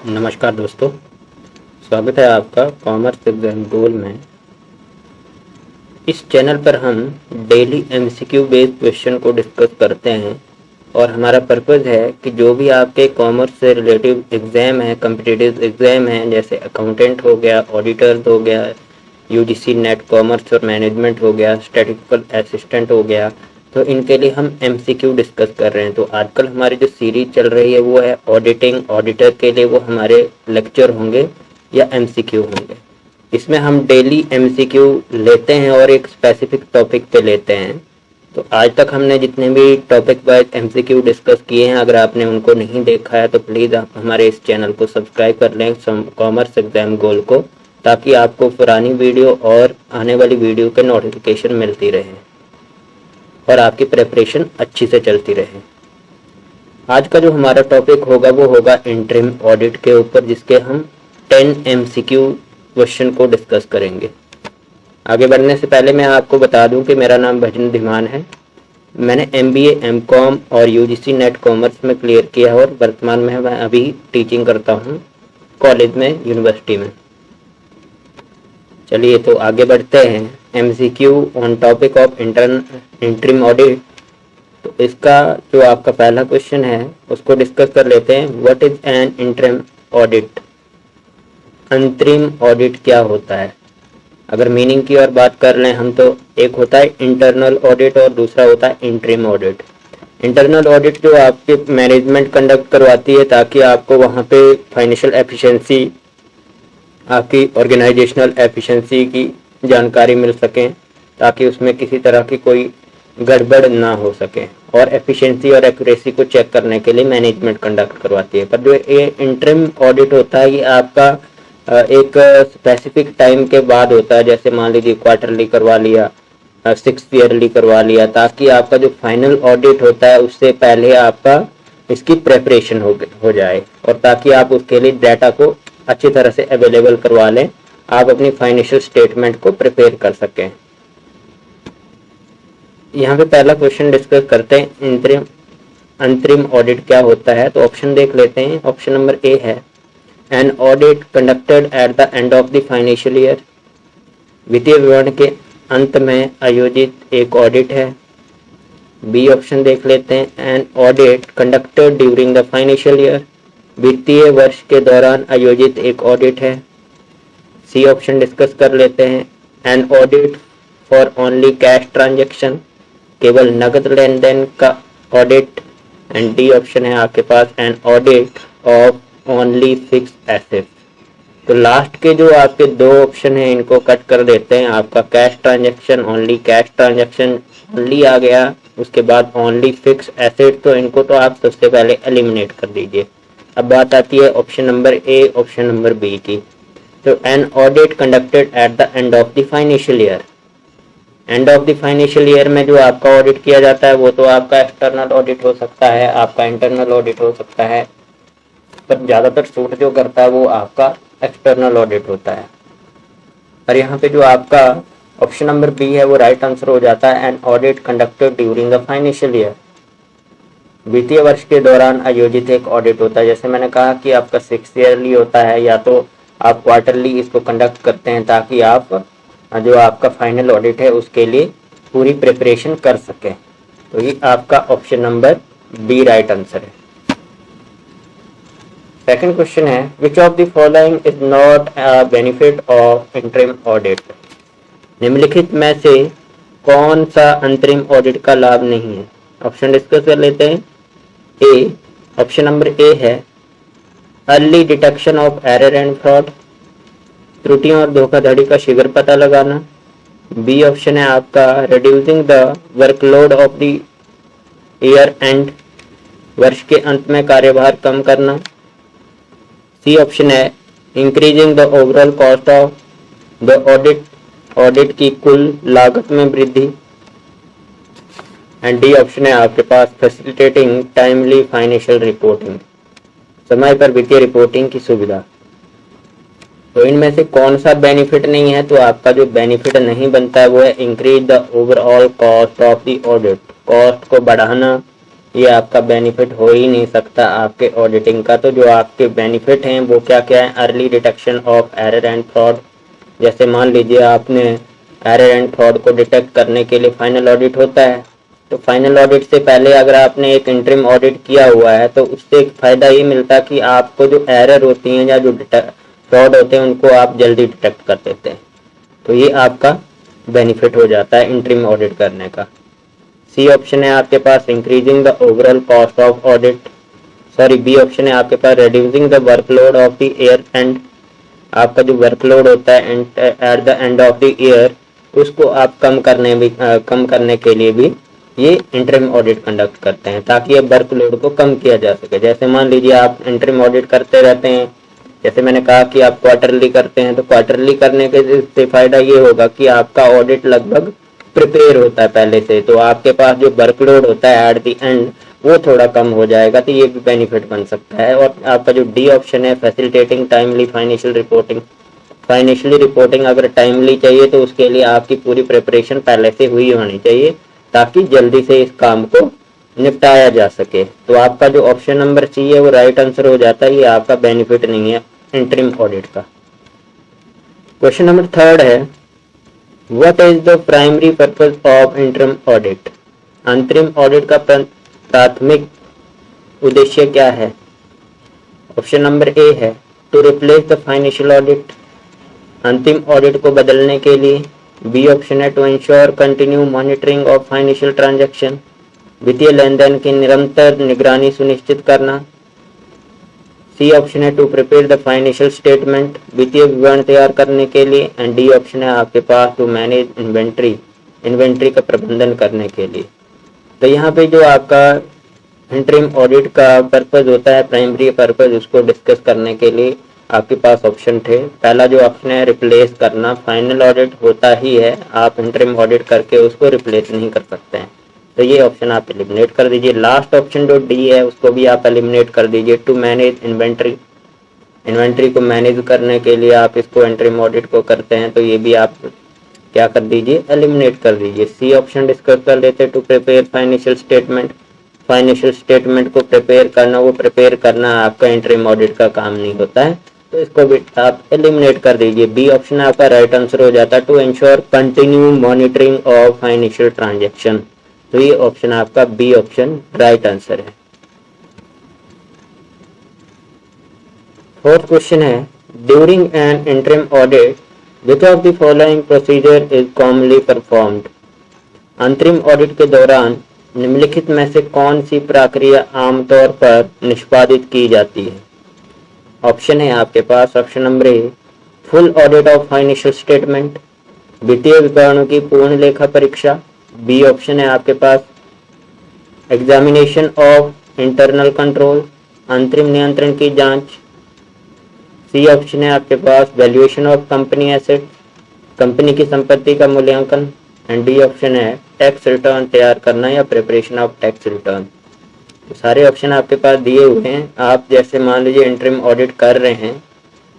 नमस्कार दोस्तों, स्वागत है आपका कॉमर्स एग्जाम गोल में। इस चैनल पर हम डेली एमसीक्यू बेस्ड क्वेश्चन को डिस्कस करते हैं और हमारा पर्पज़ है कि जो भी आपके कॉमर्स से रिलेटिव एग्ज़ाम है, कॉम्पिटिटिव एग्ज़ाम है, जैसे अकाउंटेंट हो गया, ऑडिटर्स हो गया, यूजीसी नेट कॉमर्स और मैनेजमेंट हो गया, स्टैटिस्टिकल असिस्टेंट हो गया, तो इनके लिए हम एमसीक्यू डिस्कस कर रहे हैं। तो आजकल हमारी जो सीरीज चल रही है वो है ऑडिटिंग। ऑडिटर के लिए वो हमारे लेक्चर होंगे या एमसीक्यू होंगे। इसमें हम डेली एमसीक्यू लेते हैं और एक स्पेसिफिक टॉपिक पे लेते हैं। तो आज तक हमने जितने भी टॉपिक वाइज एमसीक्यू डिस्कस किए हैं, अगर आपने उनको नहीं देखा है तो प्लीज़ आप हमारे इस चैनल को सब्सक्राइब कर लें, कॉमर्स एग्जाम गोल को, ताकि आपको पुरानी वीडियो और आने वाली वीडियो के नोटिफिकेशन मिलती रहे और आपकी प्रिपरेशन अच्छी से चलती रहे। आज का जो हमारा टॉपिक होगा वो होगा इंटरिम ऑडिट के ऊपर, जिसके हम 10 एमसीक्यू क्वेश्चन को डिस्कस करेंगे। आगे बढ़ने से पहले मैं आपको बता दूं कि मेरा नाम भजन धीमान है। मैंने एमबीए, एमकॉम और यूजीसी नेट कॉमर्स में क्लियर किया और वर्तमान में मैं अभी टीचिंग करता हूं कॉलेज में, यूनिवर्सिटी में। चलिए तो आगे बढ़ते हैं। MCQ on topic of interim audit. तो इसका जो आपका पहला क्वेश्चन है उसको डिस्कस कर लेते हैं। What is an interim audit? अंतरिम ऑडिट क्या होता है? अगर मीनिंग की और बात कर लें हम, तो एक होता है इंटरनल ऑडिट और दूसरा होता है इंटरिम ऑडिट। इंटरनल ऑडिट जो आपके मैनेजमेंट कंडक्ट करवाती है ताकि आपको वहाँ पे फाइनेंशियल एफिशिएंसी, आपकी ऑर्गेनाइजेशनल एफिशिएंसी की जानकारी मिल सके, ताकि उसमें किसी तरह की कोई गड़बड़ ना हो सके, और एफिशिएंसी और एक्यूरेसी को चेक करने के लिए मैनेजमेंट कंडक्ट करवाती है। पर जो ये इंटरिम ऑडिट होता है ये आपका एक स्पेसिफिक टाइम के बाद होता है। जैसे मान लीजिए क्वार्टरली करवा लिया, 6 ईयरली करवा लिया, ताकि आपका जो फाइनल ऑडिट होता है उससे पहले आपका इसकी प्रेपरेशन हो जाए और ताकि आप उसके लिए डाटा को अच्छी तरह से अवेलेबल करवा लें, आप अपनी फाइनेंशियल स्टेटमेंट को प्रिपेयर कर सकें। यहाँ पे पहला क्वेश्चन डिस्कस करते हैं, अंतरिम ऑडिट क्या होता है। तो ऑप्शन देख लेते हैं। ऑप्शन नंबर ए है N audit conducted at the end of the financial year. वित्तीय विवरण के अंत में आयोजित एक ऑडिट है। बी ऑप्शन देख लेते हैं। An audit conducted during the financial year. वित्तीय वर्ष के दौरान आयोजित एक ऑडिट है। सी ऑप्शन डिस्कस कर लेते हैं। An audit for only cash transaction, केवल नकद लेन देन का ऑडिट। एंड डी ऑप्शन है आपके पास an audit of only fix asset. तो लास्ट के जो आपके दो ऑप्शन हैं इनको कट कर देते हैं। आपका cash transaction, only cash transaction only आ गया, उसके बाद ओनली फिक्स एसेट, तो इनको तो आप सबसे पहले एलिमिनेट कर दीजिए। अब बात आती है option number A, option number B की। तो an audit conducted at the end of the financial year. End of the financial year में जो आपका ऑडिट किया जाता है वो तो आपका एक्सटर्नल ऑडिट हो सकता है, आपका इंटरनल ऑडिट हो सकता है, पर ज़्यादातर सूट जो करता है वो आपका एक्सटर्नल ऑडिट होता है। और यहाँ पे जो आपका ऑप्शन नंबर बी है वो राइट आंसर हो जाता है। N audit conducted during the financial year. वित्तीय वर्ष के दौरान आयोजित एक ऑडिट होता है। जैसे मैंने कहा कि आपका 6 ईयरली होता है या तो आप क्वार्टरली इसको कंडक्ट करते हैं ताकि आप जो आपका फाइनल ऑडिट है उसके लिए पूरी प्रिपरेशन कर सकें। तो ये आपका option number B right answer है। सेकंड क्वेश्चन है which of the following is not a benefit of interim audit? निम्नलिखित में से कौन सा अंतरिम ऑडिट का लाभ नहीं है? ऑप्शन डिस्कस कर लेते हैं। ए, ऑप्शन नंबर ए है early detection of error and fraud, त्रुटियों और धोखाधड़ी का शीघ्र पता लगाना। बी ऑप्शन है आपका reducing the workload of the year and, वर्ष के अंत में कार्यभार कम करना। सी ऑप्शन है increasing the overall cost of the audit, audit की कुल लागत में वृद्धि। एंड डी ऑप्शन है आपके पास फैसिलिटेटिंग टाइमली फाइनेंशियल रिपोर्टिंग, समय पर वित्तीय रिपोर्टिंग की सुविधा। तो इनमें से कौन सा बेनिफिट नहीं है? तो आपका जो बेनिफिट नहीं बनता है वो है increase the overall cost of the audit, cost को बढ़ाना ये आपका बेनिफिट हो ही नहीं सकता आपके ऑडिटिंग का। तो जो आपके बेनिफिट हैं वो क्या क्या है, early detection of error and fraud. जैसे मान लीजिए आपने एरर एंड फ्रॉड को डिटेक्ट करने के लिए फाइनल ऑडिट होता है, तो फाइनल ऑडिट से पहले अगर आपने एक इंटरिम ऑडिट किया हुआ है तो उससे एक फ़ायदा ये मिलता है कि आपको जो एरर होती हैं या जो फ्रॉड होते हैं उनको आप जल्दी डिटेक्ट कर देते हैं। तो ये आपका बेनिफिट हो जाता है इंटरिम ऑडिट करने का। सी ऑप्शन है आपके पास increasing the overall cost of audit, sorry B option है आपके पास reducing the workload of the year end. आपका जो वर्कलोड होता है at the end of the year उसको आप कम करने के लिए भी ये इंटरिम ऑडिट कंडक्ट करते हैं ताकि ये वर्कलोड को कम किया जा सके। जैसे मान लीजिए आप इंटरिम ऑडिट करते रहते हैं, जैसे मैंने कहा कि आप क्वार्टरली करते हैं, तो क्वार्टरली करने के से फायदा ये होगा कि आपका ऑडिट लगभग प्रिपेयर होता है पहले से, तो आपके पास जो वर्कलोड होता है एट द एंड वो थोड़ा कम हो जाएगा, तो ये भी बेनिफिट बन सकता है। और आपका जो डी ऑप्शन है facilitating timely financial reporting, financially reporting अगर टाइमली चाहिए तो उसके लिए आपकी पूरी प्रिपरेशन पहले से हुई होनी चाहिए ताकि जल्दी से इस काम को निपटाया जा सके। तो आपका जो ऑप्शन नंबर सी है वो राइट आंसर हो जाता है, ये आपका बेनिफिट नहीं है इंटरिम ऑडिट का। क्वेश्चन नंबर थर्ड है what is the primary purpose of interim audit. अंतरिम ऑडिट का प्राथमिक उद्देश्य क्या है। ऑप्शन नंबर ए है to replace the financial audit, अंतिम ऑडिट को बदलने के लिए। बी ऑप्शन है to ensure continue monitoring of financial transaction, वित्तीय लेन देन की निरंतर निगरानी सुनिश्चित करना। सी ऑप्शन है to prepare the financial statement, वित्तीय विवरण तैयार करने के लिए। एंड डी ऑप्शन है आपके पास टू मैनेज इन्वेंट्री, इन्वेंट्री का प्रबंधन करने के लिए। तो यहाँ पे जो आपका इंटरिम ऑडिट का पर्पज होता है, प्राइमरी पर्पज, उसको डिस्कस करने के लिए आपके पास ऑप्शन थे। पहला जो ऑप्शन है रिप्लेस करना, फाइनल ऑडिट होता ही है, आप इंटरिम ऑडिट करके उसको रिप्लेस नहीं कर सकते हैं, तो ये ऑप्शन आप एलिमिनेट कर दीजिए। लास्ट ऑप्शन जो डी है उसको भी आप एलिमिनेट कर दीजिए, टू मैनेज इन्वेंट्री, इन्वेंट्री को मैनेज करने के लिए आप इसको इंटरिम ऑडिट को करते हैं, तो ये भी आप क्या कर दीजिए, एलिमिनेट कर दीजिए। सी ऑप्शन डिस्कस कर लेते हैं to prepare financial statement, financial statement को प्रिपेयर करना, वो प्रिपेयर करना आपका इंटरिम ऑडिट का काम नहीं होता है, तो इसको भी आप एलिमिनेट कर दीजिए। बी ऑप्शन आपका राइट आंसर हो जाता है to ensure continue monitoring of financial transaction, तो ये ऑप्शन आपका बी ऑप्शन राइट आंसर है। फोर्थ क्वेश्चन है during an interim audit which of the following procedure is commonly performed. अंतरिम ऑडिट के दौरान निम्नलिखित में से कौन सी प्रक्रिया आमतौर पर निष्पादित की जाती है। ऑप्शन है आपके पास option number A full audit of financial statement, वित्तीय विवरणों की पूर्ण लेखा परीक्षा। बी ऑप्शन है आपके पास एग्जामिनेशन ऑफ इंटरनल कंट्रोल, अंतरिम नियंत्रण की जांच। सी ऑप्शन है आपके पास valuation of company asset, company की संपत्ति का मूल्यांकन। एंड डी ऑप्शन है टैक्स रिटर्न तैयार करना या प्रिपरेशन ऑफ टैक्स रिटर्न। तो सारे ऑप्शन आपके पास दिए हुए हैं। आप जैसे मान लीजिए इंटरिम ऑडिट कर रहे हैं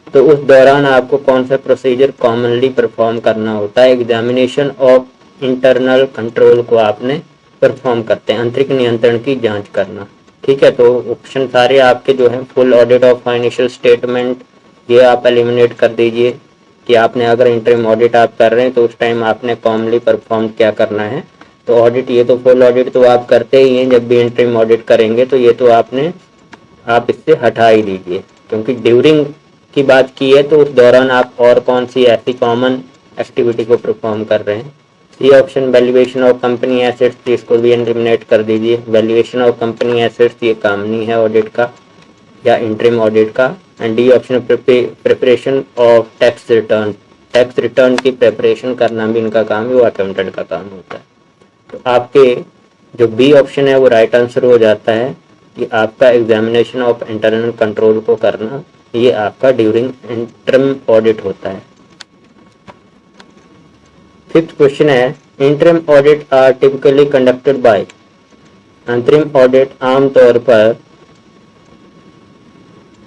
तो उस दौरान आपको कौन सा प्रोसीजर कॉमनली परफॉर्म करना होता है। एग्जामिनेशन ऑफ इंटरनल कंट्रोल को आपने परफॉर्म करते हैं, आंतरिक नियंत्रण की जांच करना। ठीक है, तो ऑप्शन सारे आपके जो हैं full audit of financial statement, ये आप एलिमिनेट कर दीजिए कि आपने अगर इंटरिम ऑडिट आप कर रहे हैं तो उस टाइम आपने कॉमनली परफॉर्म क्या करना है। तो ऑडिट, ये तो फुल ऑडिट तो आप करते ही हैं, जब भी इंटरिम ऑडिट करेंगे तो ये तो आप इससे हटा ही दीजिए, क्योंकि ड्यूरिंग की बात की है तो उस दौरान आप और कौन सी ऐसी कॉमन एक्टिविटी को परफॉर्म कर रहे हैं। C option valuation of company assets, इसको भी एलिमिनेट कर दीजिए। वैल्यूएशन ऑफ कंपनी एसेट्स ये काम नहीं है ऑडिट का या इंटरिम ऑडिट का। And D option preparation of tax return, tax return की प्रिपरेशन करना भी इनका काम है, वो अकाउंटेंट का काम होता है। तो आपके जो बी ऑप्शन है वो राइट आंसर हो जाता है कि आपका एग्जामिनेशन ऑफ इंटरनल कंट्रोल को करना, ये आपका ड्यूरिंग इंटरिम ऑडिट होता है। फिफ्थ क्वेश्चन है interim audit are typically conducted by. अंतरिम ऑडिट आमतौर पर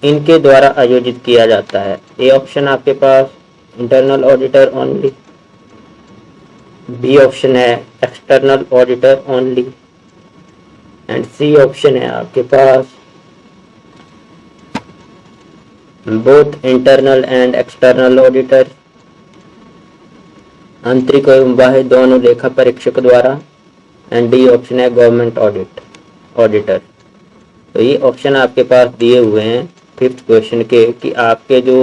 इनके द्वारा आयोजित किया जाता है। ए ऑप्शन आपके पास internal auditor only, B option है external auditor only, and C option है आपके पास both internal and external auditor, आंतरिक एवं बाह्य दोनों लेखा परीक्षक द्वारा। एंड डी ऑप्शन है गवर्नमेंट ऑडिटर। तो ये ऑप्शन आपके पास दिए हुए हैं फिफ्थ क्वेश्चन के कि आपके जो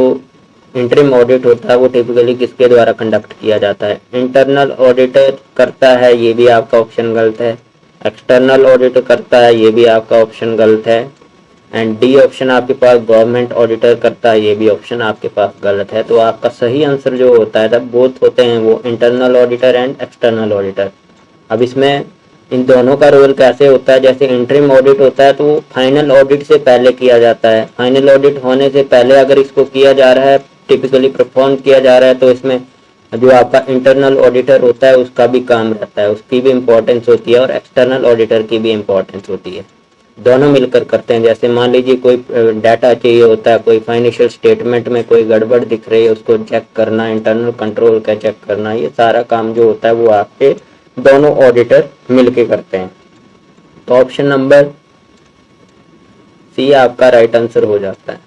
इंटरिम ऑडिट होता है वो टिपिकली किसके द्वारा कंडक्ट किया जाता है। इंटरनल ऑडिटर करता है, ये भी आपका ऑप्शन गलत है। एक्सटर्नल ऑडिटर करता है, ये भी आपका ऑप्शन गलत है। एंड डी ऑप्शन आपके पास गवर्नमेंट ऑडिटर करता है, ये भी ऑप्शन आपके पास गलत है। तो आपका सही आंसर जो होता है तब बोथ होते हैं वो internal auditor and external auditor. अब इसमें इन दोनों का रोल कैसे होता है, जैसे इंटरिम ऑडिट होता है तो वो फाइनल ऑडिट से पहले किया जाता है। फाइनल ऑडिट होने से पहले अगर इसको किया जा रहा है, टिपिकली परफॉर्म किया जा रहा है, तो इसमें जो आपका इंटरनल ऑडिटर होता है उसका भी काम रहता है, उसकी भी इंपॉर्टेंस होती है और एक्सटर्नल ऑडिटर की भी इंपॉर्टेंस होती है। दोनों मिलकर करते हैं। जैसे मान लीजिए कोई डाटा चाहिए होता है, कोई फाइनेंशियल स्टेटमेंट में कोई गड़बड़ दिख रही है उसको चेक करना, इंटरनल कंट्रोल का चेक करना, ये सारा काम जो होता है वो आपके दोनों ऑडिटर मिलके करते हैं। तो ऑप्शन नंबर सी आपका राइट आंसर हो जाता है।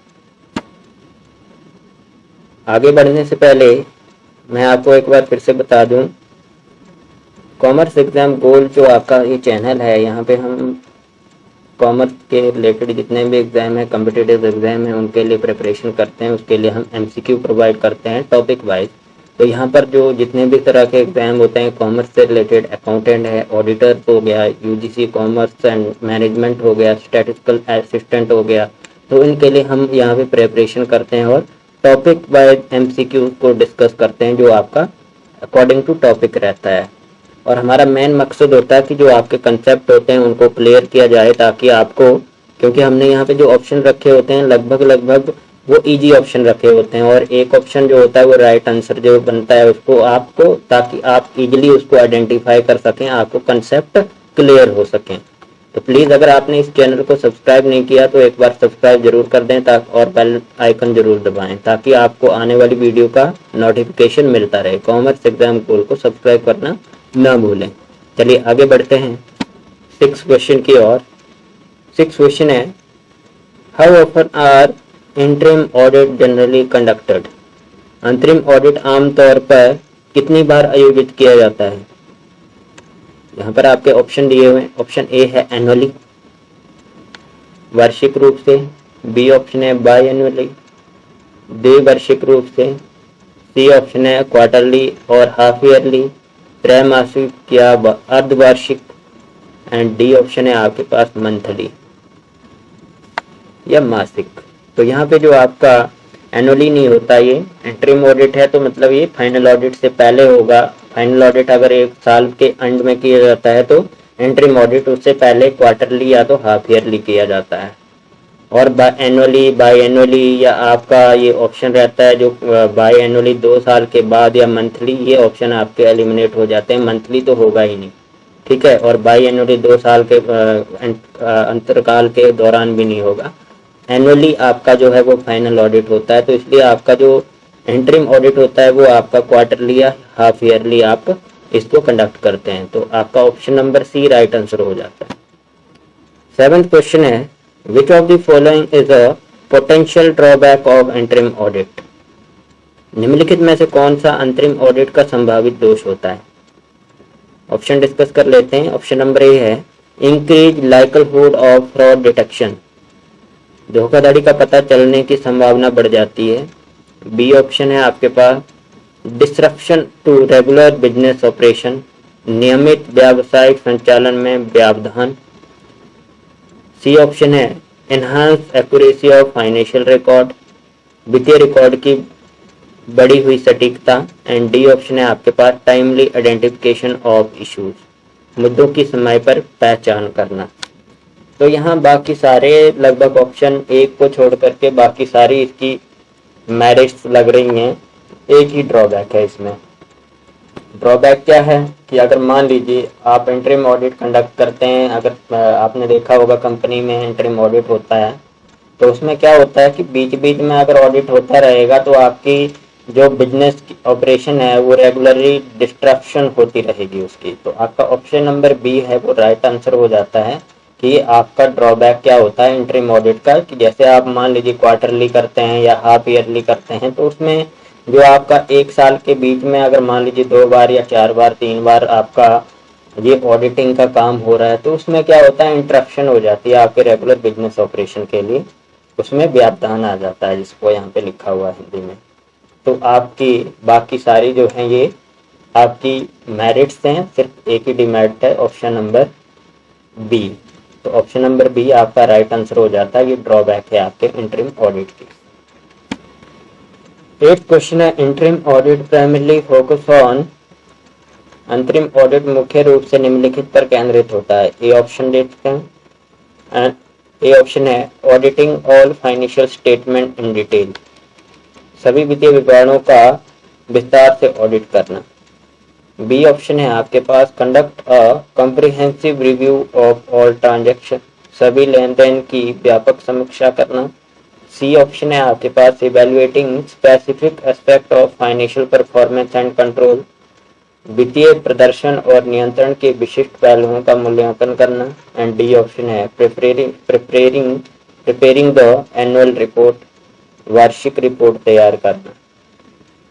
आगे बढ़ने से पहले मैं आपको एक बार फिर से बता दूं, कॉमर्स एग्जाम गोल्ड जो आपका ये चैनल है, यहाँ पे हम कॉमर्स के रिलेटेड जितने भी एग्जाम है, कॉम्पिटिटिव एग्जाम है, उनके लिए प्रिपरेशन करते हैं। उसके लिए हम एमसीक्यू प्रोवाइड करते हैं टॉपिक वाइज। तो यहाँ पर जो जितने भी तरह के एग्जाम होते हैं कॉमर्स से रिलेटेड, अकाउंटेंट है, ऑडिटर हो गया, यूजीसी कॉमर्स एंड मैनेजमेंट हो गया, स्टैटिस्टिकल असिस्टेंट हो गया, तो इनके लिए हम यहाँ पे प्रिपरेशन करते हैं और टॉपिक वाइज एमसीक्यू को डिस्कस करते हैं जो आपका अकॉर्डिंग टू टॉपिक रहता है। और हमारा मेन मकसद होता है कि जो आपके कंसेप्ट होते हैं उनको क्लियर किया जाए, ताकि आपको, क्योंकि हमने यहाँ पे जो ऑप्शन रखे होते हैं लगभग वो इजी ऑप्शन रखे होते हैं, और एक ऑप्शन जो होता है वो राइट आंसर जो बनता है उसको आपको, ताकि आप इजीली उसको आइडेंटिफाई कर सकें, आपको कंसेप्ट क्लियर हो सकें। तो प्लीज अगर आपने इस चैनल को सब्सक्राइब नहीं किया तो एक बार सब्सक्राइब जरूर कर दें, ताकि और बेल आइकन जरूर दबाएं ताकि आपको आने वाली वीडियो का नोटिफिकेशन मिलता रहे। कॉमर्स एग्जाम गोल्ड को सब्सक्राइब करना ना भूलें। चलिए आगे बढ़ते हैं 6 क्वेश्चन की ओर। 6 क्वेश्चन है, how often are interim audit generally conducted. अंतरिम ऑडिट आमतौर पर कितनी बार आयोजित किया जाता है। यहाँ पर आपके ऑप्शन दिए हुए हैं। ऑप्शन ए है एनुअली, वार्षिक रूप से। बी ऑप्शन है बाई एनुअली, द्विवार्षिक रूप से। सी ऑप्शन है क्वार्टरली और हाफ ईयरली, त्रैमासिक या अर्धवार्षिक। एंड डी ऑप्शन है आपके पास मंथली या मासिक। तो यहाँ पे जो आपका एनुअली नहीं होता, ये इंटरिम ऑडिट है, तो मतलब ये फाइनल ऑडिट से पहले होगा। फाइनल ऑडिट अगर एक साल के एंड में किया जाता है तो इंटरिम ऑडिट उससे पहले क्वार्टरली या तो हाफ ईयरली किया जाता है। और एनुअली, बाई एनुअली या आपका ये ऑप्शन रहता है जो बाई एनुअली 2 साल के बाद, या मंथली, ये ऑप्शन आपके एलिमिनेट हो जाते हैं। मंथली तो होगा ही नहीं, ठीक है, और बाई एनुअली 2 साल के अंतरकाल के दौरान भी नहीं होगा। एनुअली आपका जो है वो फाइनल ऑडिट होता है, तो इसलिए आपका जो इंटरिम ऑडिट होता है वो आपका क्वार्टरली या हाफ ईयरली आप इसको कंडक्ट करते हैं। तो आपका option number C right answer हो जाता है। 7th क्वेश्चन है, which of the following is a potential drawback of interim audit. निम्नलिखित में से कौन सा अंतरिम ऑडिट का संभावित दोष होता है। ऑप्शन डिस्कस कर लेते हैं। ऑप्शन नंबर ए है increase likelihood of fraud detection, धोखाधड़ी का पता चलने की संभावना बढ़ जाती है। बी ऑप्शन है आपके पास destruction to regular business operation, नियमित व्यावसायिक संचालन में व्यवधान। सी ऑप्शन है enhance accuracy of financial record, वित्तीय रिकॉर्ड की बढ़ी हुई सटीकता। एंड डी ऑप्शन है आपके पास टाइमली आइडेंटिफिकेशन ऑफ इश्यूज, मुद्दों की समय पर पहचान करना। तो यहाँ बाकी सारे लगभग ऑप्शन एक को छोड़ करके बाकी सारी इसकी मेरिट्स लग रही हैं। एक ही ड्रॉबैक है इसमें। ड्रॉबैक क्या है कि अगर मान लीजिए आप इंटरिम ऑडिट कंडक्ट करते हैं, अगर आपने देखा होगा कंपनी में इंटरिम ऑडिट होता है तो उसमें क्या होता है कि बीच बीच में अगर ऑडिट होता रहेगा तो आपकी जो बिजनेस ऑपरेशन है वो रेगुलरली डिस्ट्रक्शन होती रहेगी उसकी। तो आपका ऑप्शन नंबर बी है वो राइट आंसर हो जाता है कि आपका ड्रॉबैक क्या होता है इंटरिम ऑडिट का, कि जैसे आप मान लीजिए क्वार्टरली करते हैं या हाफ ईयरली करते हैं, तो उसमें जो आपका एक साल के बीच में अगर मान लीजिए 2 बार या 4 बार 3 बार आपका ये ऑडिटिंग का काम हो रहा है, तो उसमें क्या होता है, इंटरप्शन हो जाती है आपके रेगुलर बिजनेस ऑपरेशन के लिए, उसमें व्यवधान आ जाता है, जिसको यहाँ पे लिखा हुआ है हिंदी में। तो आपकी बाकी सारी जो है ये आपकी मेरिट्स हैं, सिर्फ एक ही डिमेरिट है, ऑप्शन नंबर बी। तो ऑप्शन नंबर बी आपका राइट आंसर हो जाता है, ये ड्रॉबैक है आपके इंटरिम ऑडिट की। 8th क्वेश्चन है, interim audit primarily focus on, अंतरिम ऑडिट मुख्य रूप से निम्नलिखित पर केंद्रित होता है। ए ऑप्शन देखते हैं, ए ऑप्शन है auditing all financial statement in detail, सभी वित्तीय विवरणों का विस्तार से ऑडिट करना। बी ऑप्शन है आपके पास conduct a comprehensive review of all transaction, सभी लेन देन की व्यापक समीक्षा करना। सी ऑप्शन है आपके पास evaluating specific aspect of financial performance and control, वित्तीय प्रदर्शन और नियंत्रण के विशिष्ट पहलुओं का मूल्यांकन करना। एंड डी ऑप्शन है प्रिपेयरिंग द एनुअल रिपोर्ट, वार्षिक रिपोर्ट तैयार करना।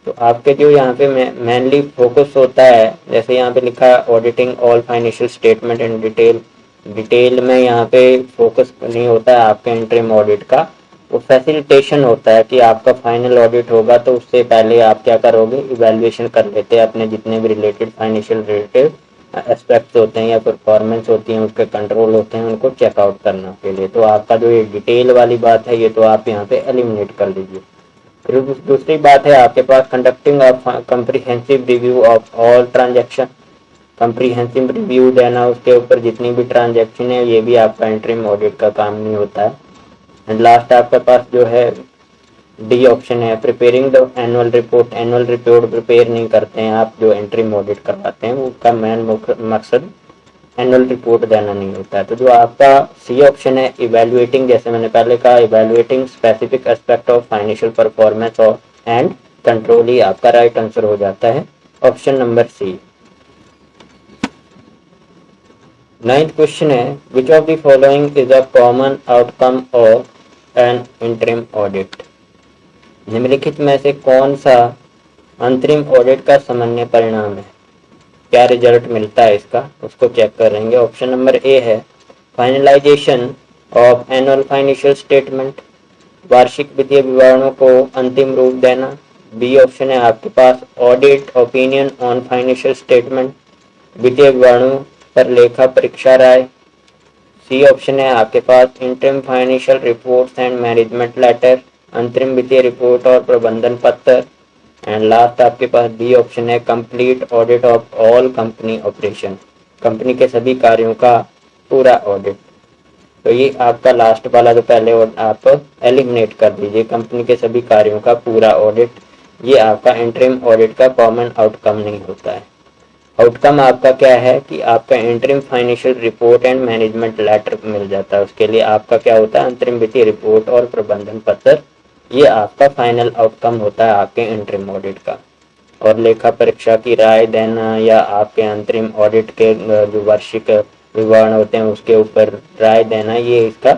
तो आपके जो यहाँ पे मेनली फोकस होता है, जैसे यहाँ पे लिखा है auditing all financial statement in detail, detail में यहाँ पे फोकस नहीं होता है आपके इंटरिम ऑडिट का, वो फैसिलिटेशन होता है कि आपका फाइनल ऑडिट होगा तो उससे पहले आप क्या करोगे, इवैल्यूएशन कर लेते हैं अपने जितने भी रिलेटेड फाइनेंशियल रिलेटेड एस्पेक्ट्स होते हैं या परफॉर्मेंस होती है, उसके कंट्रोल होते हैं, उनको चेकआउट करने के लिए। तो आपका जो ये डिटेल वाली बात है, ये तो आप यहाँ पे एलिमिनेट कर लीजिए। फिर दूसरी बात है आपके पास conducting comprehensive review of all transaction, comprehensive review देना उसके ऊपर जितनी भी ट्रांजैक्शन है, ये भी आपका इंटरिम ऑडिट का काम नहीं होता है। एंड लास्ट आपके पास जो है डी ऑप्शन है preparing the annual report, annual report prepare नहीं करते हैं आप, जो इंटरिम ऑडिट करवाते हैं उसका मेन मकसद एनुअल रिपोर्ट देना नहीं होता है। तो जो आपका सी ऑप्शन है इवैल्यूएटिंग, जैसे मैंने पहले कहा, evaluating specific aspect of financial performance और एंड कंट्रोल, ही आपका राइट आंसर हो जाता है, ऑप्शन नंबर सी। 9th क्वेश्चन है which of the following is a common outcome of an interim audit, निम्नलिखित में से कौन सा अंतरिम ऑडिट का सामान्य परिणाम है, क्या रिजल्ट मिलता है इसका, उसको चेक करेंगे। ऑप्शन नंबर ए है finalisation of annual financial statement, वार्षिक वित्तीय विवरणों को अंतिम रूप देना। बी ऑप्शन है आपके पास audit opinion on financial statement, वित्तीय विवरणों पर लेखा परीक्षा राय। सी ऑप्शन है आपके पास interim financial reports and management letter, अंतरिम वित्तीय रिपोर्ट और प्रबंधन पत्र। एंड लास्ट आपके पास डी ऑप्शन है complete audit of all company operation, company के सभी कार्यों का पूरा ऑडिट। तो ये आपका लास्ट वाला जो पहले आप एलिमिनेट कर दीजिए, कंपनी के सभी कार्यों का पूरा ऑडिट, ये आपका इंटरिम ऑडिट का कॉमन आउटकम नहीं होता है। आउटकम आपका क्या है कि आपका interim financial report and management letter मिल जाता है, उसके लिए आपका क्या होता है, अंतरिम वित्तीय रिपोर्ट और प्रबंधन पत्र, ये आपका फाइनल आउटकम होता है आपके इंटरिम ऑडिट का। और लेखा परीक्षा की राय देना या आपके अंतरिम ऑडिट के जो वार्षिक विवरण होते हैं उसके ऊपर राय देना, ये इसका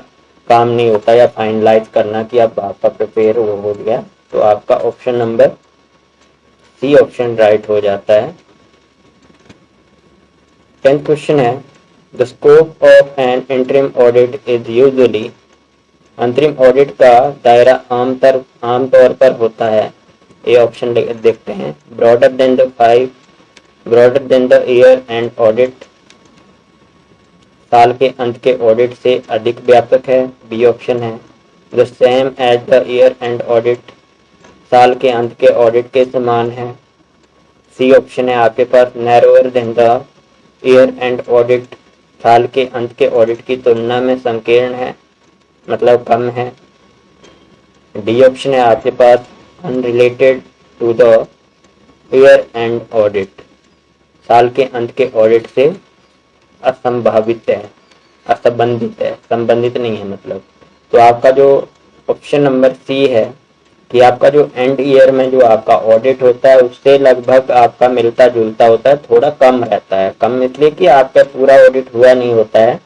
काम नहीं होता, या फाइनलाइज करना कि अब आपका प्रिपेयर हो गया। तो आपका option number C option right हो जाता है। 10th क्वेश्चन है the scope of an interim audit is usually, अंतरिम ऑडिट का दायरा आमतौर पर होता है, ए ऑप्शन देखते हैं broader than the year end audit, साल के अंत के ऑडिट से अधिक व्यापक है। बी ऑप्शन है the same as the year end audit, साल के अंत के ऑडिट के समान है। सी ऑप्शन है आपके पास narrower than the year end audit, साल के अंत के ऑडिट की तुलना में संकीर्ण है, मतलब कम है। डी ऑप्शन है आपके पास unrelated to the year end audit, साल के अंत के ऑडिट से असंभावित है, असंबंधित है, संबंधित नहीं है मतलब। तो आपका जो ऑप्शन नंबर सी है कि आपका जो एंड ईयर में जो आपका ऑडिट होता है उससे लगभग आपका मिलता जुलता होता है, थोड़ा कम रहता है। कम इसलिए कि आपका पूरा ऑडिट हुआ नहीं होता है,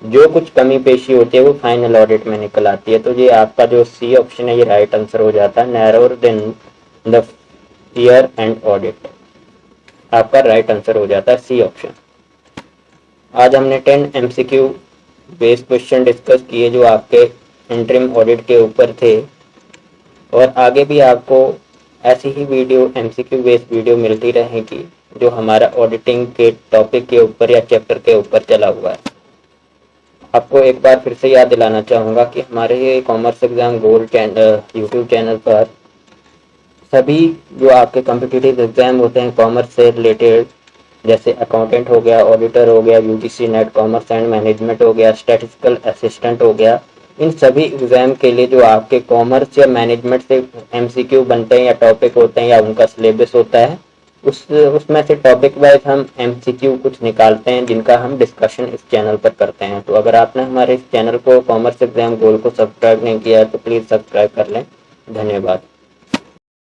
जो कुछ कमी पेशी होती है वो फाइनल ऑडिट में निकल आती है। तो ये आपका जो सी ऑप्शन है ये राइट आंसर हो जाता है, narrower than the year end audit, आपका राइट आंसर हो जाता है सी ऑप्शन। आज हमने 10 एमसीक्यू बेस्ड क्वेश्चन डिस्कस किए जो आपके इंटरिम ऑडिट के ऊपर थे, और आगे भी आपको ऐसी ही वीडियो एमसीक्यू बेस्ड वीडियो मिलती रहेगी जो हमारा ऑडिटिंग के टॉपिक के ऊपर या चैप्टर के ऊपर चला हुआ है। आपको एक बार फिर से याद दिलाना चाहूँगा कि हमारे ये commerce exam gold YouTube channel पर सभी जो आपके कॉम्पिटिटिव एग्जाम होते हैं कॉमर्स से रिलेटेड, जैसे अकाउंटेंट हो गया, ऑडिटर हो गया, UGC net commerce and management हो गया, स्टैटिस्टिकल असिस्टेंट हो गया, इन सभी एग्जाम के लिए जो आपके कॉमर्स या मैनेजमेंट से एमसीक्यू बनते हैं या टॉपिक होते हैं या उनका सिलेबस होता है, उसमें से टॉपिक वाइज हम एमसीक्यू कुछ निकालते हैं जिनका हम डिस्कशन इस चैनल पर करते हैं। तो अगर आपने हमारे इस चैनल को कॉमर्स एग्जाम गोल को सब्सक्राइब नहीं किया है तो प्लीज़ सब्सक्राइब कर लें। धन्यवाद।